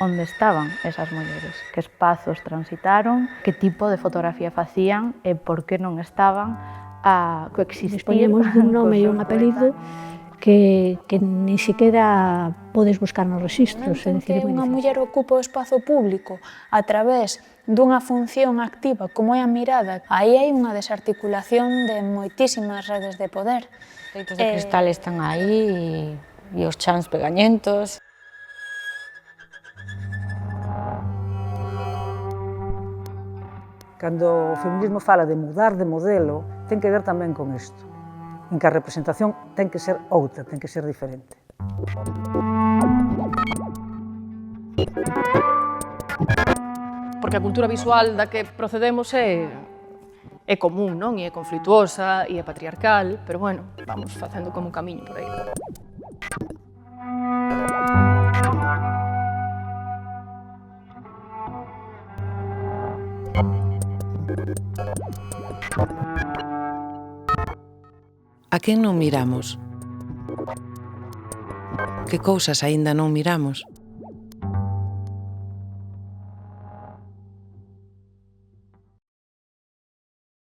onde estaban esas mulleres, que espazos transitaron, que tipo de fotografía facían e por que non estaban a coexistir. Dispoñemos dun nome e un apelido que ni siquiera podes buscar nos registros. En que unha muller ocupa o espazo público a través dunha función activa como é a mirada, aí hai unha desarticulación de moitísimas redes de poder. Os teitos de cristal están aí e os chans pegañentos. Cando o feminismo fala de mudar de modelo, ten que ver tamén con isto, en que a representación ten que ser outra, ten que ser diferente. Porque a cultura visual da que procedemos é común, non? E é conflituosa e é patriarcal, pero bueno, vamos facendo como un camiño por aí. A quen non miramos? Que cousas aínda non miramos?